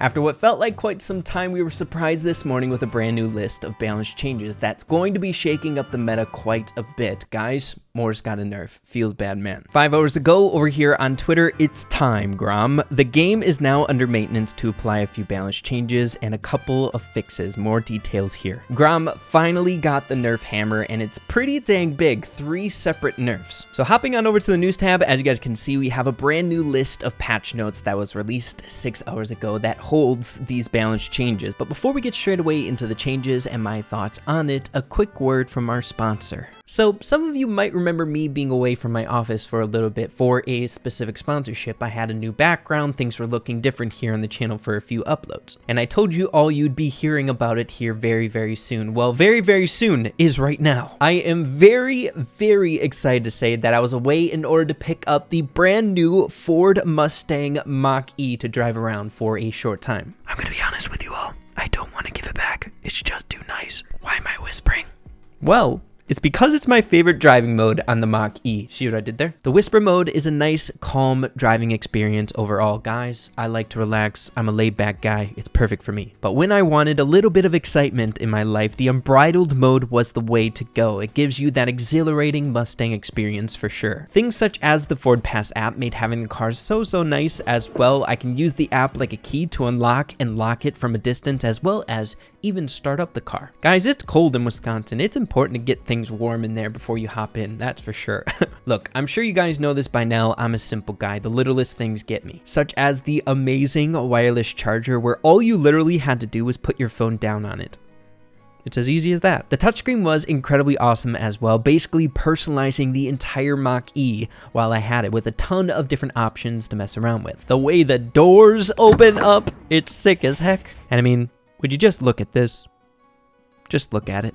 After what felt like quite some time, we were surprised this morning with a brand new list of balance changes that's going to be shaking up the meta quite a bit. Guys, Mortas got a nerf. Feels bad, man. 5 hours ago over here on Twitter, it's time, Grom. The game is now under maintenance to apply a few balance changes and a couple of fixes. More details here. Grom finally got the nerf hammer, and it's pretty dang big. 3 separate nerfs. So hopping on over to the news tab, as you guys can see, we have a brand new list of patch notes that was released 6 hours ago that holds these balance changes. But before we get straight away into the changes and my thoughts on it, a quick word from our sponsor. So some of you might remember me being away from my office for a little bit for a specific sponsorship. I had a new background, things were looking different here on the channel for a few uploads. And I told you all you'd be hearing about it here very, very soon. Well, very, very soon is right now. I am very, very excited to say that I was away in order to pick up the brand new Ford Mustang Mach-E to drive around for a short time. I'm gonna be honest with you all. I don't want to give it back. It's just too nice. Why am I whispering? Well, it's because it's my favorite driving mode on the Mach-E. See what I did there? The Whisper mode is a nice, calm driving experience overall. Guys, I like to relax. I'm a laid-back guy. It's perfect for me. But when I wanted a little bit of excitement in my life, the Unbridled mode was the way to go. It gives you that exhilarating Mustang experience for sure. Things such as the Ford Pass app made having the car so nice as well. I can use the app like a key to unlock and lock it from a distance, as well as even start up the car. Guys, it's cold in Wisconsin. It's important to get things warm in there before you hop in, that's for sure. Look, I'm sure you guys know this by now. I'm a simple guy. The littlest things get me, such as the amazing wireless charger where all you literally had to do was put your phone down on it. It's as easy as that. The touchscreen was incredibly awesome as well, basically personalizing the entire Mach-E while I had it with a ton of different options to mess around with. The way the doors open up, it's sick as heck. And I mean, would you just look at this? Just look at it.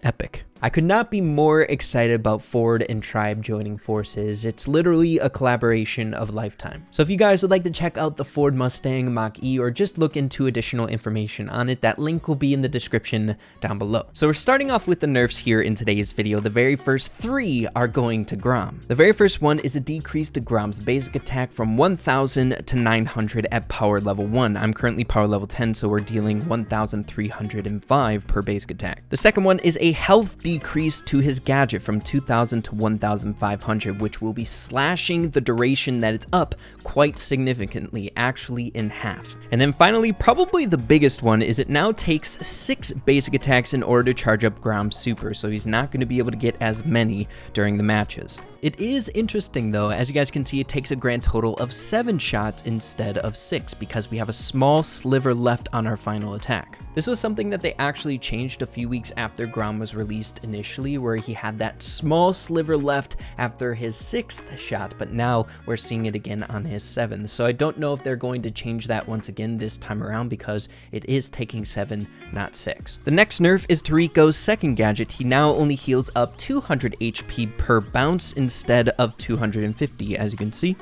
Epic. I could not be more excited about Ford and Tribe joining forces. It's literally a collaboration of a lifetime. So if you guys would like to check out the Ford Mustang Mach-E or just look into additional information on it, that link will be in the description down below. So we're starting off with the nerfs here in today's video. The very first 3 are going to Grom. The very first one is a decrease to Grom's basic attack from 1000 to 900 at power level 1. I'm currently power level 10, so we're dealing 1305 per basic attack. The second one is a health decrease to his gadget from 2000 to 1500, which will be slashing the duration that it's up quite significantly, actually in half. And then finally, probably the biggest one is it now takes 6 basic attacks in order to charge up Grom's super, so he's not going to be able to get as many during the matches. It is interesting though, as you guys can see, it takes a grand total of 7 shots instead of 6 because we have a small sliver left on our final attack. This was something that they actually changed a few weeks after Grom was released initially, where he had that small sliver left after his 6th shot, but now we're seeing it again on his 7th. So I don't know if they're going to change that once again this time around because it is taking 7, not 6. The next nerf is to Rico's second gadget. He now only heals up 200 HP per bounce instead of 250, as you can see.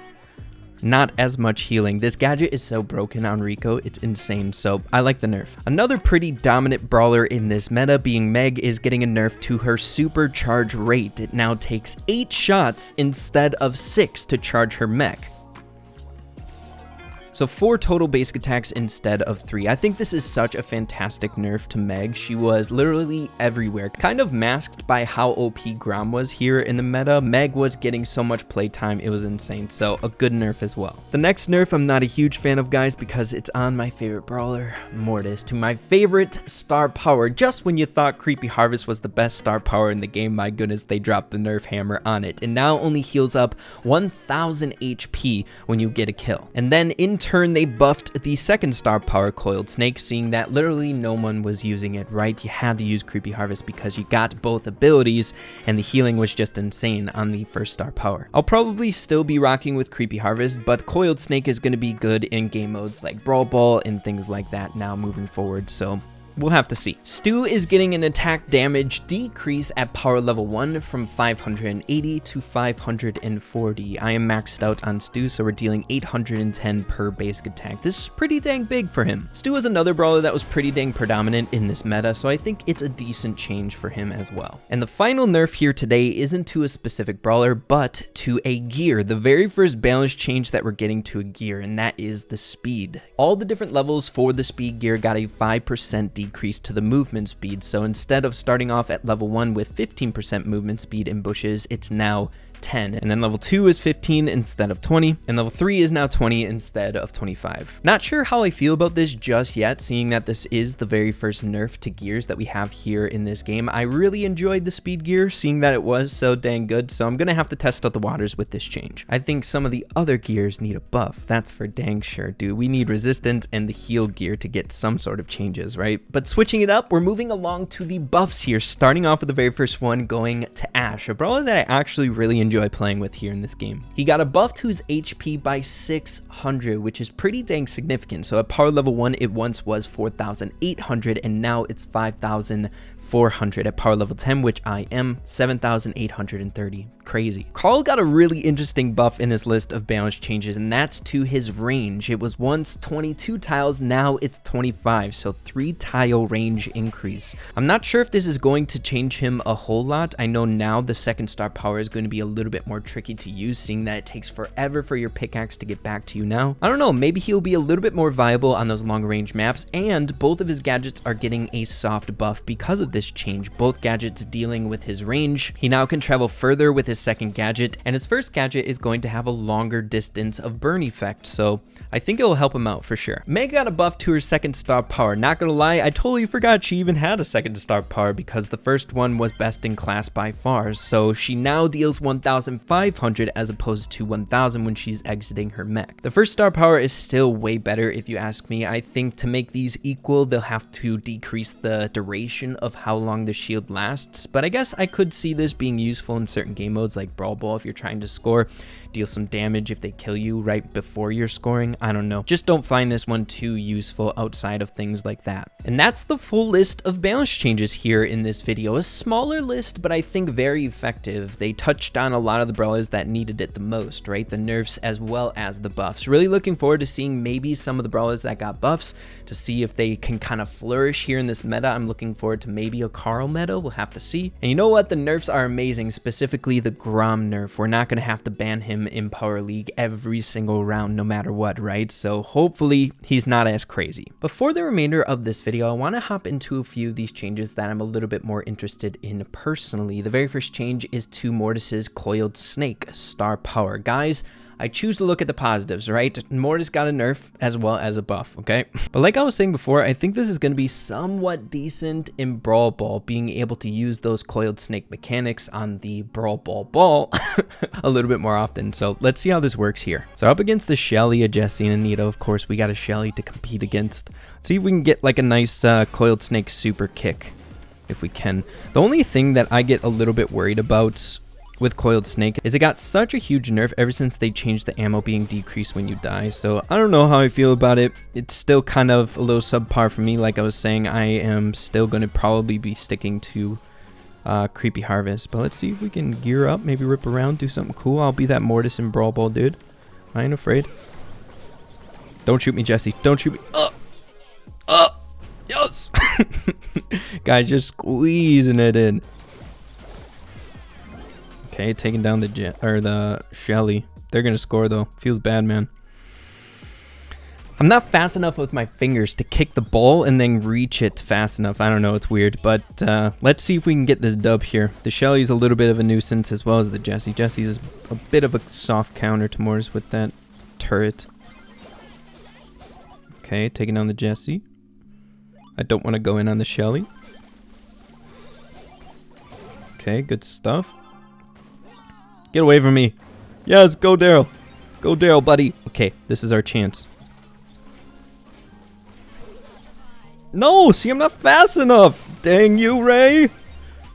Not as much healing. This gadget is so broken on Rico, it's insane, so I like the nerf. Another pretty dominant brawler in this meta, being Meg, is getting a nerf to her supercharge rate. It now takes 8 shots instead of 6 to charge her mech. So 4 total basic attacks instead of 3. I think this is such a fantastic nerf to Meg. She was literally everywhere, kind of masked by how OP Grom was here in the meta. Meg was getting so much playtime, it was insane, so a good nerf as well. The next nerf I'm not a huge fan of, guys, because it's on my favorite brawler, Mortas, to my favorite star power. Just when you thought Creepy Harvest was the best star power in the game, my goodness, they dropped the nerf hammer on it, and now only heals up 1000 HP when you get a kill. And then in turn, they buffed the second star power, Coiled Snake, seeing that literally no one was using it, right? You had to use Creepy Harvest because you got both abilities, and the healing was just insane on the first star power. I'll probably still be rocking with Creepy Harvest, but Coiled Snake is going to be good in game modes like Brawl and things like that now moving forward, so We'll have to see. Stu is getting an attack damage decrease at power level 1 from 580 to 540. I am maxed out on Stu, so we're dealing 810 per basic attack. This is pretty dang big for him. Stu is another brawler that was pretty dang predominant in this meta, so I think it's a decent change for him as well. And the final nerf here today isn't to a specific brawler, but to a gear. The very first balance change that we're getting to a gear, and that is the speed. All the different levels for the speed gear got a 5% decrease to the movement speed, so instead of starting off at level 1 with 15% movement speed in bushes, it's now 10, and then level 2 is 15 instead of 20, and level 3 is now 20 instead of 25. Not sure how I feel about this just yet, seeing that this is the very first nerf to gears that we have here in this game. I really enjoyed the speed gear, seeing that it was so dang good, so I'm gonna have to test out the waters with this change. I think some of the other gears need a buff, that's for dang sure, dude. We need resistance and the heal gear to get some sort of changes, right? But switching it up, we're moving along to the buffs here, starting off with the very first one, going to Ash, a brawler that I actually really enjoy playing with here in this game. He got a buff to his HP by 600, which is pretty dang significant. So at power level 1, it once was 4,800, and now it's 5,400 at power level 10, which I am 7,830. Crazy. Karl got a really interesting buff in this list of balance changes, and that's to his range. It was once 22 tiles, now it's 25, so 3 tile range increase. I'm not sure if this is going to change him a whole lot. I know now the second star power is going to be a little bit more tricky to use, seeing that it takes forever for your pickaxe to get back to you now. I don't know, maybe he'll be a little bit more viable on those long range maps, and both of his gadgets are getting a soft buff because of this change. Both gadgets dealing with his range. He now can travel further with his second gadget, and his first gadget is going to have a longer distance of burn effect, so I think it will help him out for sure. Meg got a buff to her second star power. Not gonna lie, I totally forgot she even had a second star power because the first one was best in class by far, so she now deals 1,500 as opposed to 1,000 when she's exiting her mech. The first star power is still way better if you ask me. I think to make these equal, they'll have to decrease the duration of how long the shield lasts, but I guess I could see this being useful in certain game modes like Brawl if you're trying to score, deal some damage if they kill you right before you're scoring. I don't know. Just don't find this one too useful outside of things like that. And that's the full list of balance changes here in this video. A smaller list, but I think very effective. They touched on a lot of the brawlers that needed it the most, right? The nerfs as well as the buffs. Really looking forward to seeing maybe some of the brawlers that got buffs to see if they can kind of flourish here in this meta. I'm looking forward to maybe a Karl meta. We'll have to see. And you know what? The nerfs are amazing, specifically the Grom Nerf. We're not going to have to ban him in Power League every single round no matter what, right? So hopefully he's not as crazy. Before the remainder of this video, I want to hop into a few of these changes that I'm a little bit more interested in personally. The very first change is to Mortas's Coiled Snake star power. Guys, I choose to look at the positives, right? Mortas got a nerf as well as a buff, okay? But like I was saying before, I think this is going to be somewhat decent in Brawl Ball, being able to use those Coiled Snake mechanics on the Brawl Ball a little bit more often. So let's see how this works here. So up against the Shelly, a Jessie, and a Nita, of course, we got a Shelly to compete against. Let's see if we can get like a nice Coiled Snake super kick, if we can. The only thing that I get a little bit worried about with Coiled Snake is it got such a huge nerf ever since they changed the ammo being decreased when you die. So I don't know how I feel about it. It's still kind of a little subpar for me. Like I was saying, I am still going to probably be sticking to Creepy Harvest. But let's see if we can gear up, maybe rip around, do something cool. I'll be that Mortas in Brawl Ball, dude. I ain't afraid. Don't shoot me, Jesse. Don't shoot me. Yes! Guys, just squeezing it in. Okay, taking down the Shelly. They're gonna score though. Feels bad, man. I'm not fast enough with my fingers to kick the ball and then reach it fast enough. I don't know, it's weird, but let's see if we can get this dub here. The Shelly's a little bit of a nuisance as well as the Jessie. Jessie's a bit of a soft counter to Mortas with that turret. Okay, taking down the Jessie. I don't want to go in on the Shelly. Okay, good stuff. Get away from me. Yes, go Daryl. Go Daryl, buddy. Okay, this is our chance. No, see, I'm not fast enough. Dang you, Ray.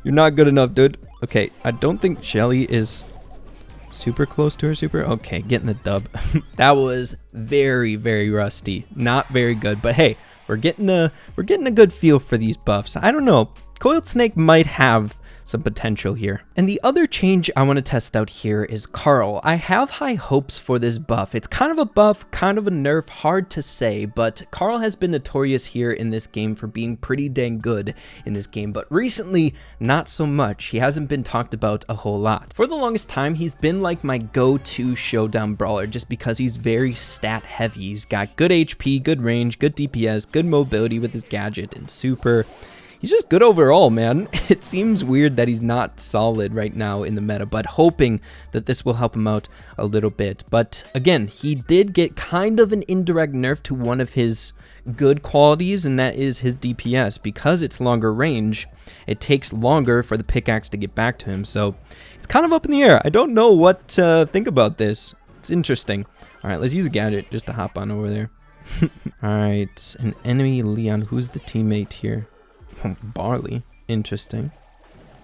You're not good enough, dude. Okay, I don't think Shelly is super close to her super. Okay, getting the dub. That was very, very rusty. Not very good, but hey, we're getting a good feel for these buffs. I don't know. Coiled Snake might have some potential here. And the other change I want to test out here is Karl. I have high hopes for this buff. It's kind of a buff, kind of a nerf, hard to say, but Karl has been notorious here in this game for being pretty dang good in this game, but recently, not so much. He hasn't been talked about a whole lot. For the longest time, he's been like my go-to showdown brawler just because he's very stat heavy. He's got good HP, good range, good DPS, good mobility with his gadget and super. He's just good overall, man. It seems weird that he's not solid right now in the meta, but hoping that this will help him out a little bit. But again, he did get kind of an indirect nerf to one of his good qualities, and that is his DPS. Because it's longer range, it takes longer for the pickaxe to get back to him. So it's kind of up in the air. I don't know what to think about this. It's interesting. All right, let's use a gadget just to hop on over there. All right, an enemy Leon. Who's the teammate here? Barley. Interesting.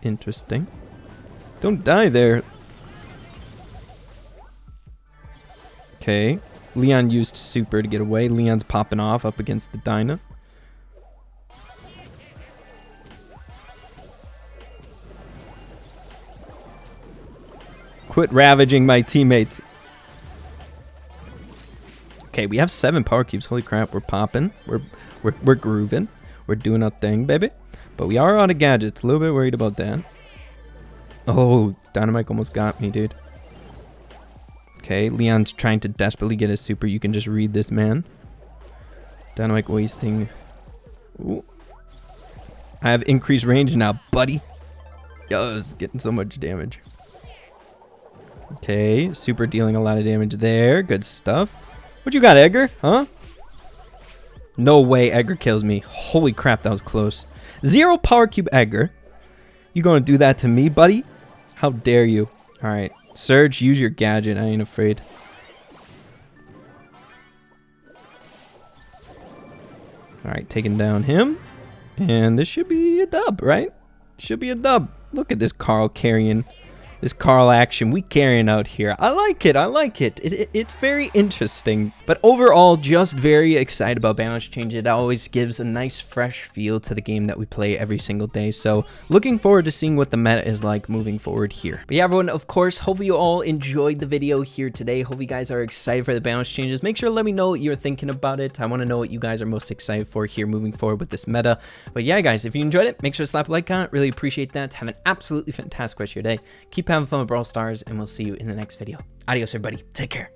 Interesting. Don't die there. Okay. Leon used super to get away. Leon's popping off up against the Dyna. Quit ravaging my teammates. Okay, we have 7 power cubes. Holy crap, we're popping. We're grooving. We're doing our thing, baby. But we are out of gadgets. A little bit worried about that. Oh, Dynamite almost got me, dude. Okay, Leon's trying to desperately get his super. You can just read this, man. Dynamite wasting. Ooh. I have increased range now, buddy. Yo, it's getting so much damage. Okay, super dealing a lot of damage there. Good stuff. What you got, Edgar? Huh? No way Edgar kills me. Holy crap, that was close. 0 power cube Edgar. You gonna do that to me, buddy? How dare you? Alright. Surge, use your gadget. I ain't afraid. Alright, taking down him. And this should be a dub, right? Should be a dub. Look at this Karl carrying. This Karl action we carrying out here. I like it. I like it. It's very interesting. But overall, just very excited about balance change. It always gives a nice fresh feel to the game that we play every single day. So looking forward to seeing what the meta is like moving forward here. But yeah, everyone, of course, hopefully you all enjoyed the video here today. Hope you guys are excited for the balance changes. Make sure to let me know what you're thinking about it. I want to know what you guys are most excited for here moving forward with this meta. But yeah, guys, if you enjoyed it, make sure to slap a like on it. Really appreciate that. Have an absolutely fantastic rest of your day. Keep having fun with Brawl Stars, and we'll see you in the next video. Adios, everybody. Take care.